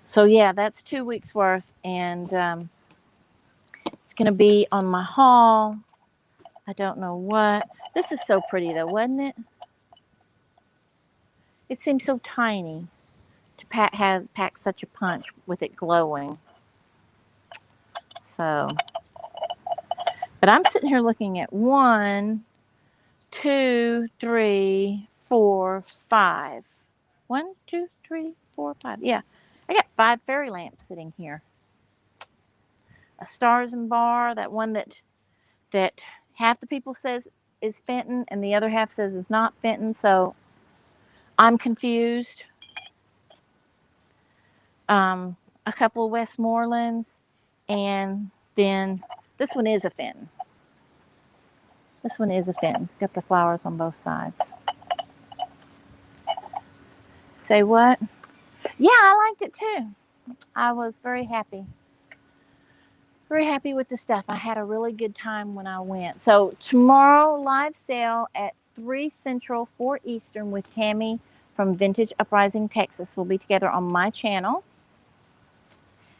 So, yeah, that's 2 weeks worth. And it's going to be on my haul. I don't know what. This is so pretty, though, wasn't it? It seems so tiny to pack such a punch with it glowing. So, but I'm sitting here looking at 1, 2, 3, 4, 5. 1, 2, 3, 4, 5. Yeah, I got 5 fairy lamps sitting here. A stars and bar, that one that half the people says is Fenton and the other half says is not Fenton. So I'm confused. A couple of Westmorelands, and then this one is a Fenton. This one is a Fenton. It's got the flowers on both sides. Say what? Yeah, I liked it too. I was very happy. Very happy with the stuff. I had a really good time when I went. So tomorrow, live sale at 3 Central, 4 Eastern with Tammy from Vintage Uprising, Texas. We'll be together on my channel.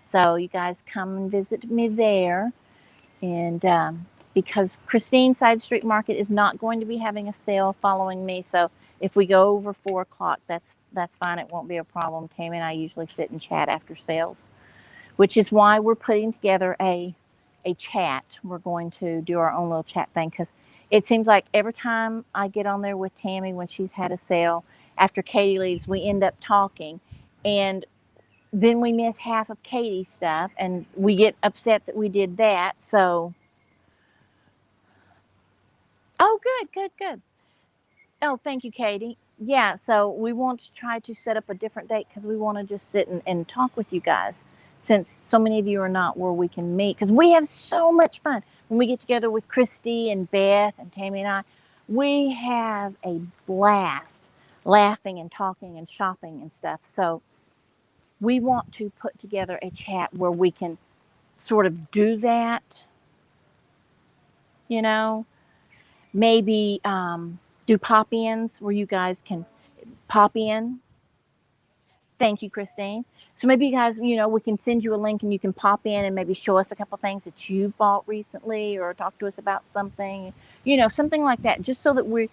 So you guys come and visit me there. And because Christine Side Street Market is not going to be having a sale following me. So if we go over 4 o'clock, that's fine. It won't be a problem. Tammy and I usually sit and chat after sales, which is why we're putting together a chat. We're going to do our own little chat thing because it seems like every time I get on there with Tammy when she's had a sale, after Katie leaves, we end up talking. And then we miss half of Katie's stuff, and we get upset that we did that. So, oh, good. Oh, thank you, Katie. Yeah, so we want to try to set up a different date because we want to just sit and talk with you guys, since so many of you are not where we can meet. Because we have so much fun when we get together with Christy and Beth and Tammy and I. We have a blast laughing and talking and shopping and stuff. So we want to put together a chat where we can sort of do that, you know, maybe do pop-ins where you guys can pop in. Thank you, Christine. So maybe you guys, you know, we can send you a link and you can pop in and maybe show us a couple things that you bought recently or talk to us about something, you know, something like that, just so that we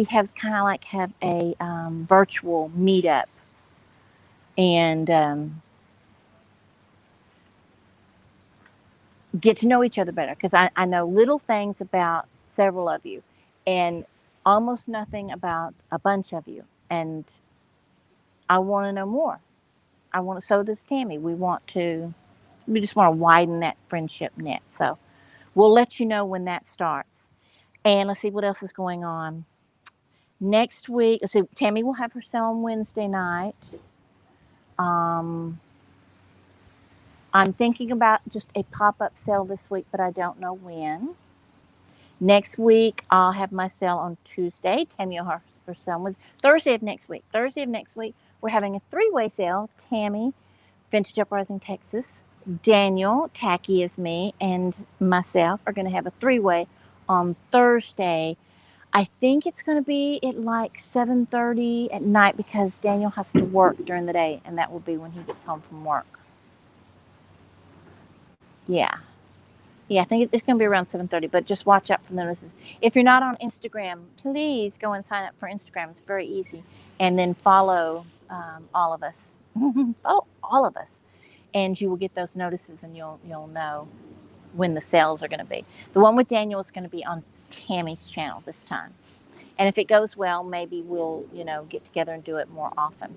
have kind of like have a virtual meetup and get to know each other better, because I know little things about several of you and almost nothing about a bunch of you. And I want to know more. So does Tammy. We just want to widen that friendship net. So we'll let you know when that starts. And let's see what else is going on. Next week, let's see, Tammy will have her sale on Wednesday night. I'm thinking about just a pop-up sale this week, but I don't know when. Next week, I'll have my sale on Tuesday. Tammy will have her sale on Thursday of next week. We're having a 3-way sale. Tammy, Vintage Uprising, Texas, Daniel, Tacky is me, and myself are going to have a 3-way on Thursday. I think it's going to be at like 7:30 at night because Daniel has to work during the day, and that will be when he gets home from work. Yeah, I think it's going to be around 7:30, but just watch out for the notices. If you're not on Instagram, please go and sign up for Instagram. It's very easy. And then follow all of us. Follow all of us. And you will get those notices and you'll know when the sales are going to be. The one with Daniel is going to be on Tammy's channel this time. And if it goes well, maybe we'll, get together and do it more often.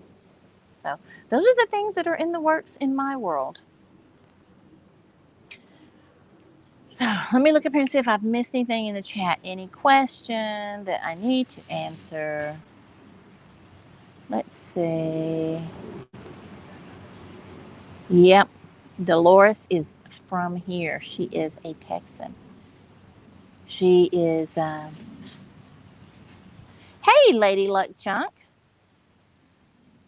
So those are the things that are in the works in my world. So let me look up here and see if I've missed anything in the chat. Any question that I need to answer? Let's see. Yep. Dolores is from here. She is a Texan. She is Hey, Lady Luck Chunk.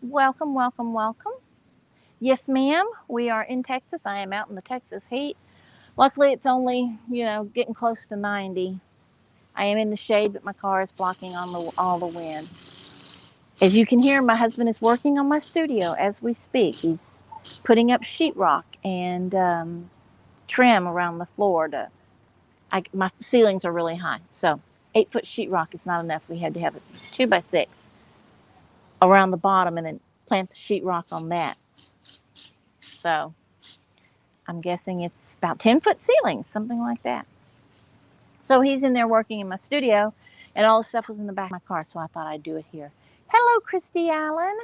Welcome, welcome, welcome. Yes, ma'am. We are in Texas. I am out in the Texas heat. Luckily, it's only, getting close to 90. I am in the shade, but my car is blocking all the wind. As you can hear, my husband is working on my studio as we speak. He's putting up sheetrock and trim around the floor. My ceilings are really high, so 8-foot sheetrock is not enough. We had to have a 2x6 around the bottom and then plant the sheetrock on that. So I'm guessing it's about 10-foot ceilings, something like that. So he's in there working in my studio, and all the stuff was in the back of my car, so I thought I'd do it here. Hello, Christy Allen.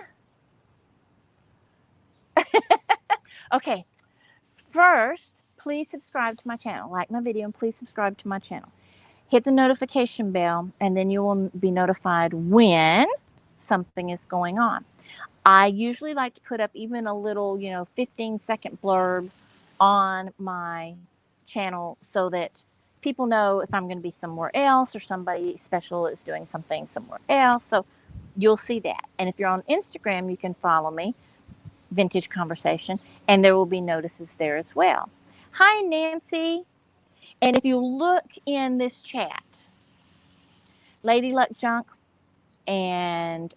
Okay, first, please subscribe to my channel. Like my video, and please subscribe to my channel. Hit the notification bell, and then you will be notified when something is going on. I usually like to put up even a little, 15-second blurb on my channel so that people know if I'm going to be somewhere else or somebody special is doing something somewhere else. So you'll see that. And if you're on Instagram, you can follow me, Vintage Conversation, and there will be notices there as well. Hi, Nancy. And if you look in this chat, Lady Luck Junk and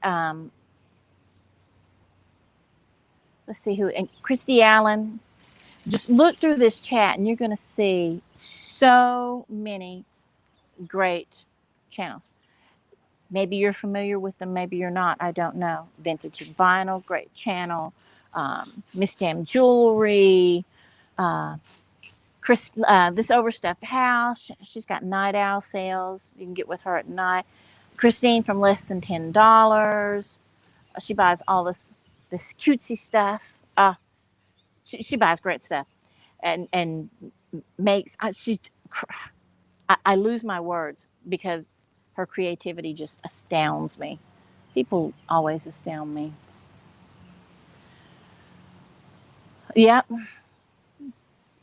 let's see who, and Christy Allen, just look through this chat and you're going to see so many great channels. Maybe you're familiar with them, maybe you're not, I don't know. Vintage and Vinyl, great channel. Miss Damn Jewelry, This Overstuffed House, she's got night owl sales. You can get with her at night. Christine from Less Than $10. She buys all this cutesy stuff. She buys great stuff, and makes. I lose my words because her creativity just astounds me. People always astound me. Yep.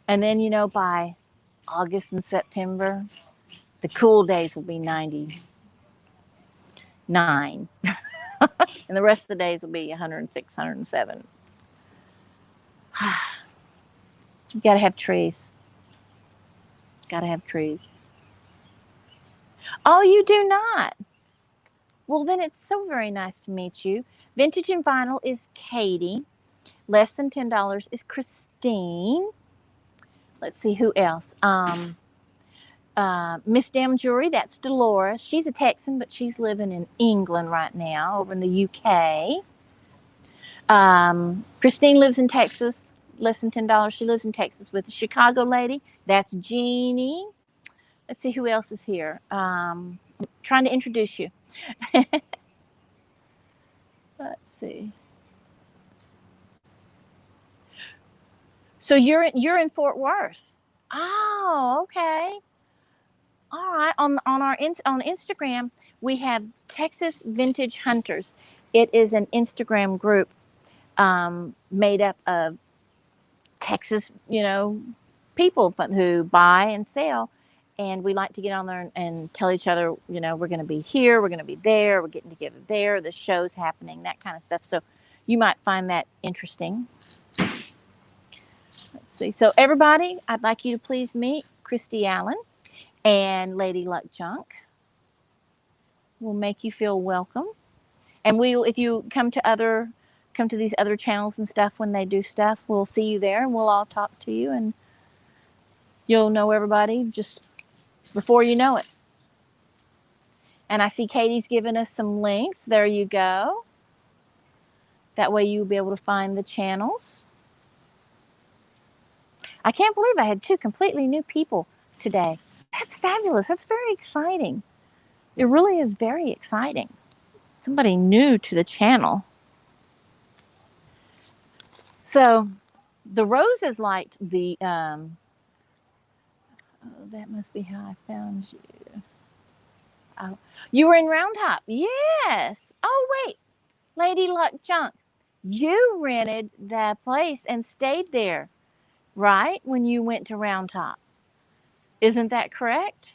And then by August and September, the cool days will be 99. And the rest of the days will be 106, 107. You gotta have trees. Gotta have trees. Oh, you do not? Well, then it's so very nice to meet you. Vintage and Vinyl is Katie. Less Than $10 is Christine. Let's see who else. Miss Damn Jewelry, that's Dolores. She's a Texan, but she's living in England right now, over in the UK. Christine lives in Texas. Less Than $10. She lives in Texas with the Chicago lady. That's Jeannie. Let's see who else is here. I'm trying to introduce you. Let's see. So you're in Fort Worth. Oh, okay. All right. On Instagram, we have Texas Vintage Hunters. It is an Instagram group made up of Texas, people who buy and sell. And we like to get on there and tell each other, we're going to be here, we're going to be there, we're getting together there, the show's happening, that kind of stuff. So you might find that interesting. Let's see. So everybody, I'd like you to please meet Christy Allen and Lady Luck Junk. We'll make you feel welcome. And if you come to these other channels and stuff when they do stuff, we'll see you there and we'll all talk to you and you'll know everybody just before you know it. And I see Katie's given us some links. There you go. That way you'll be able to find the channels. I can't believe I had 2 completely new people today. That's fabulous. That's very exciting. It really is very exciting. Somebody new to the channel. So the Roses liked the, oh, that must be how I found you. Oh, you were in Round Top. Yes. Oh, wait. Lady Luck Junk. You rented that place and stayed there, right? When you went to Round Top. Isn't that correct?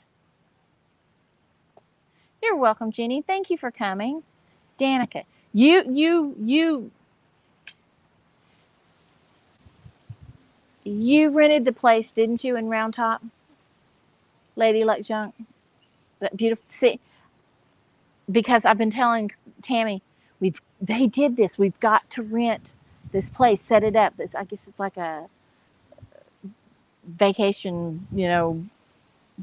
You're welcome, Jenny. Thank you for coming. Danica, you rented the place, didn't you, in Round Top? Lady Luck Junk? That beautiful. See, because I've been telling Tammy, they did this. We've got to rent this place, set it up. I guess it's like a vacation,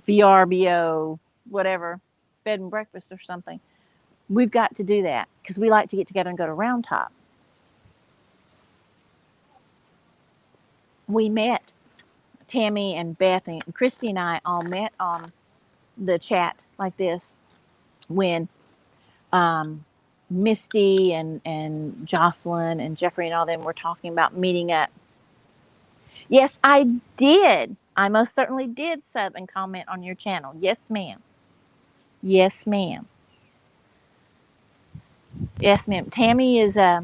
VRBO, whatever, bed and breakfast or something. We've got to do that because we like to get together and go to Round Top. We met, Tammy and Beth and Christy and I all met on the chat like this when Misty and Jocelyn and Jeffrey and all them were talking about meeting up. Yes, I did. I most certainly did sub and comment on your channel. Yes, ma'am. Yes, ma'am. Yes, ma'am. Tammy is a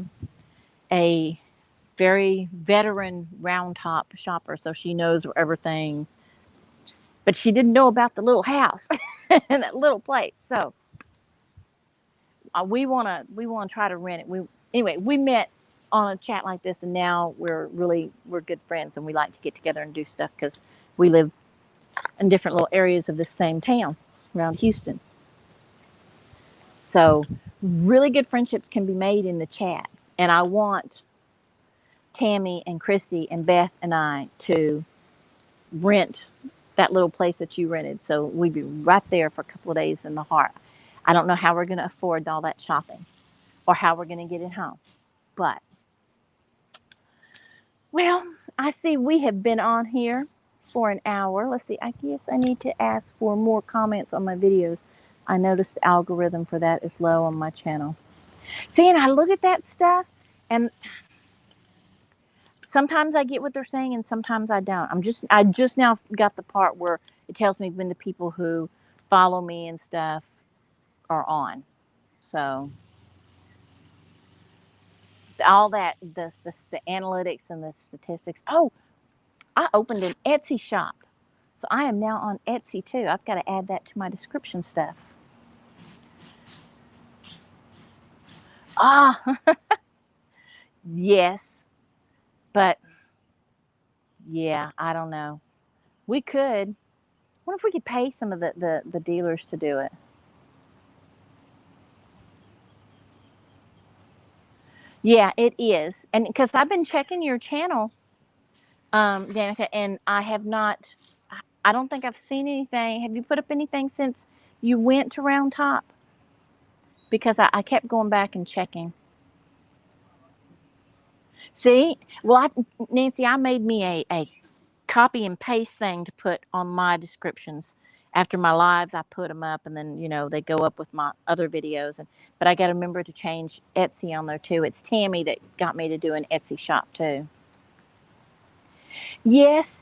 very veteran Round Top shopper, so she knows everything. But she didn't know about the little house and that little place. So we wanna try to rent it. Anyway, we met on a chat like this, and now we're good friends, and we like to get together and do stuff because we live in different little areas of this same town around Houston. So really good friendships can be made in the chat, and I want Tammy and Christy and Beth and I to rent that little place that you rented. So we'd be right there for a couple of days in the heart. I don't know how we're going to afford all that shopping or how we're going to get it home. But, well, I see we have been on here for an hour. Let's see. I guess I need to ask for more comments on my videos. I noticed the algorithm for that is low on my channel. See, and I look at that stuff, and sometimes I get what they're saying, and sometimes I don't. I just now got the part where it tells me when the people who follow me and stuff are on. So all that, the analytics and the statistics. Oh, I opened an Etsy shop, so I am now on Etsy too. I've got to add that to my description stuff. Ah, yes, but yeah, I don't know. We could. What if we could pay some of the dealers to do it? Yeah, it is. And because I've been checking your channel, Danica, and I have not, I don't think I've seen anything. Have you put up anything since you went to Round Top? Because I kept going back and checking. See? Well, Nancy, I made me a copy and paste thing to put on my descriptions. After my lives, I put them up, and then, they go up with my other videos. But I got to remember to change Etsy on there too. It's Tammy that got me to do an Etsy shop too. Yes,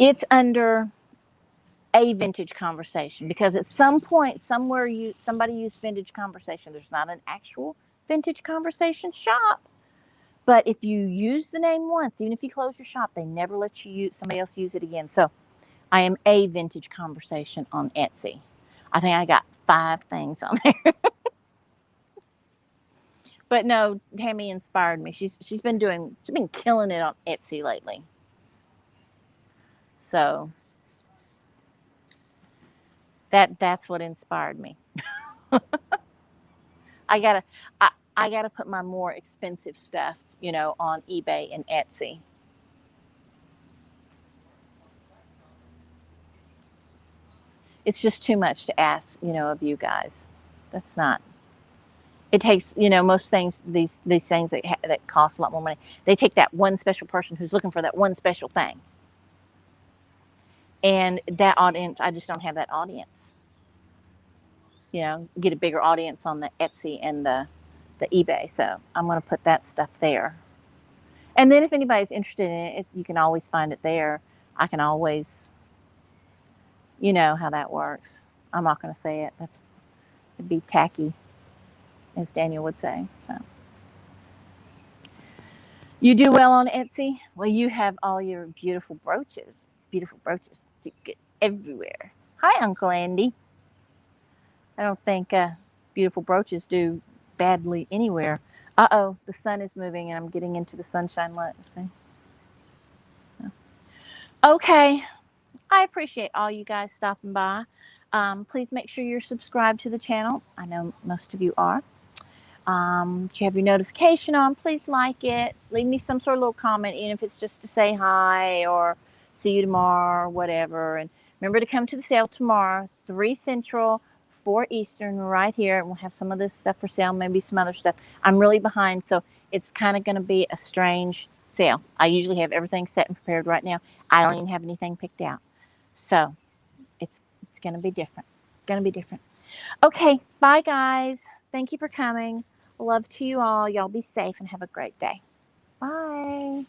it's under a vintage conversation because at some point somewhere somebody used vintage conversation. There's not an actual vintage conversation shop, but if you use the name once, even if you close your shop, they never let you somebody else use it again. So I am a vintage conversation on Etsy. I think I got 5 things on there. But no, Tammy inspired me. She's been killing it on Etsy lately. So that's what inspired me. I gotta put my more expensive stuff, on eBay and Etsy. It's just too much to ask, of you guys. That's not. It takes, most things, these things that cost a lot more money. They take that one special person who's looking for that one special thing, and that audience. I just don't have that audience. Get a bigger audience on the Etsy and the eBay. So I'm going to put that stuff there. And then if anybody's interested in it, you can always find it there. I can always, you know how that works. I'm not going to say it. It'd be tacky, as Daniel would say. So you do well on Etsy. Well, you have all your beautiful brooches. Beautiful brooches to get everywhere. Hi, Uncle Andy. I don't think beautiful brooches do badly anywhere. Uh-oh, the sun is moving and I'm getting into the sunshine. Let's see. Okay, I appreciate all you guys stopping by. Please make sure you're subscribed to the channel. I know most of you are. If you have your notification on, please like it. Leave me some sort of little comment, even if it's just to say hi or see you tomorrow or whatever. And remember to come to the sale tomorrow, 3 Central, 4 Eastern, right here. And we'll have some of this stuff for sale, maybe some other stuff. I'm really behind, so it's kind of going to be a strange sale. I usually have everything set and prepared right now. I don't even have anything picked out. So it's going to be different. Going to be different. Okay, bye guys. Thank you for coming. Love to you all. Y'all be safe and have a great day. Bye.